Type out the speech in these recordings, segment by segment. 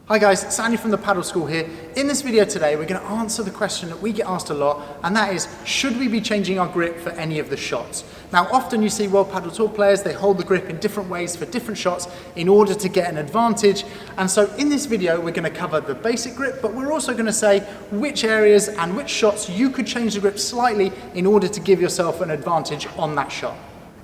Hi guys, Sandy from the Paddle School here. In this video today, we're going to answer the question that we get asked a lot, and that is, should we be changing our grip for any of the shots? Now, often you see World Paddle Tour players, they hold the grip in different ways for different shots in order to get an advantage. And so in this video, we're going to cover the basic grip, but we're also going to say which areas and which shots you could change the grip slightly in order to give yourself an advantage on that shot.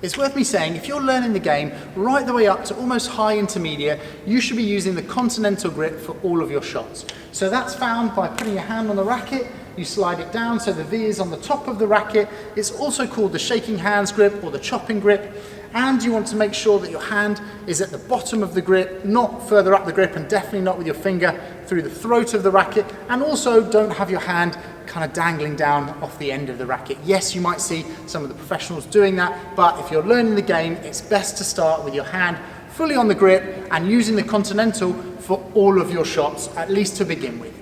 It's worth me saying, if you're learning the game right the way up to almost high intermediate, you should be using the continental grip for all of your shots. So that's found by putting your hand on the racket, you slide it down so the V is on the top of the racket. It's also called the shaking hands grip or the chopping grip. And you want to make sure that your hand is at the bottom of the grip, not further up the grip, and definitely not with your finger through the throat of the racket. And also don't have your hand kind of dangling down off the end of the racket. Yes, you might see some of the professionals doing that, but if you're learning the game, it's best to start with your hand fully on the grip and using the continental for all of your shots, at least to begin with.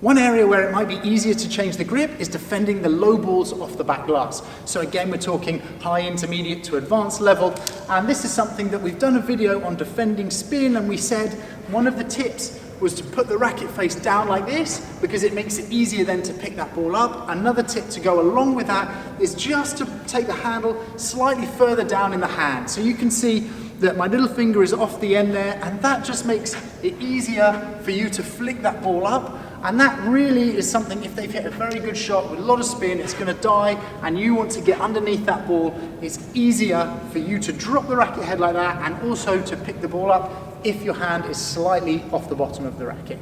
One area where it might be easier to change the grip is defending the low balls off the back glass. So again, we're talking high, intermediate to advanced level. And this is something that we've done a video on defending spin, and we said one of the tips was to put the racket face down like this because it makes it easier then to pick that ball up. Another tip to go along with that is just to take the handle slightly further down in the hand. So you can see that my little finger is off the end there, and that just makes it easier for you to flick that ball up. And that really is something, if they've hit a very good shot with a lot of spin, it's going to die, and you want to get underneath that ball. It's easier for you to drop the racket head like that and also to pick the ball up if your hand is slightly off the bottom of the racket.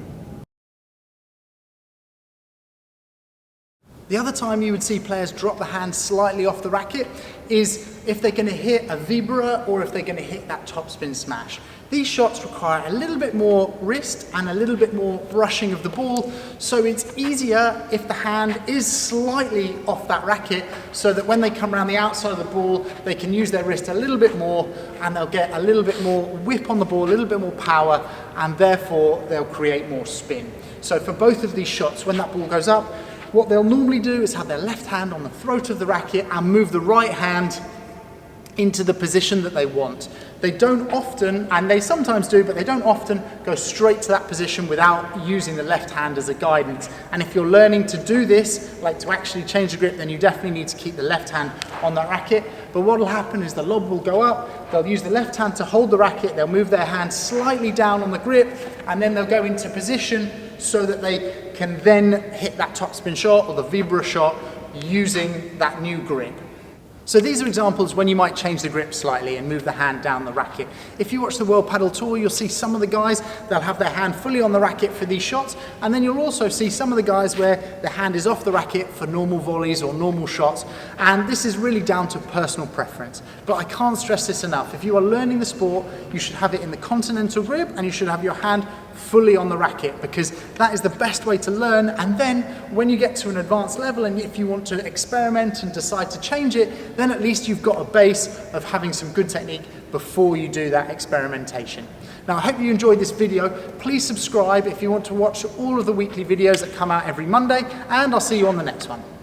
The other time you would see players drop the hand slightly off the racket is if they're going to hit a vibra or if they're going to hit that topspin smash. These shots require a little bit more wrist and a little bit more brushing of the ball, so it's easier if the hand is slightly off that racket, so that when they come around the outside of the ball, they can use their wrist a little bit more and they'll get a little bit more whip on the ball, a little bit more power, and therefore they'll create more spin. So for both of these shots, when that ball goes up, what they'll normally do is have their left hand on the throat of the racket and move the right hand into the position that they want. They don't often, and they sometimes do, but they don't often go straight to that position without using the left hand as a guidance. And if you're learning to do this, like to actually change the grip, then you definitely need to keep the left hand on that racket. But what will happen is the lob will go up, they'll use the left hand to hold the racket, they'll move their hand slightly down on the grip, and then they'll go into position so that they can then hit that topspin shot or the vibra shot using that new grip. So these are examples when you might change the grip slightly and move the hand down the racket. If you watch the World Paddle Tour, you'll see some of the guys, they'll have their hand fully on the racket for these shots, and then you'll also see some of the guys where the hand is off the racket for normal volleys or normal shots, and this is really down to personal preference. But I can't stress this enough. If you are learning the sport, you should have it in the continental grip and you should have your hand fully on the racket, because that is the best way to learn. And then when you get to an advanced level and if you want to experiment and decide to change it, then at least you've got a base of having some good technique before you do that experimentation. Now, I hope you enjoyed this video. Please subscribe if you want to watch all of the weekly videos that come out every Monday, and I'll see you on the next one.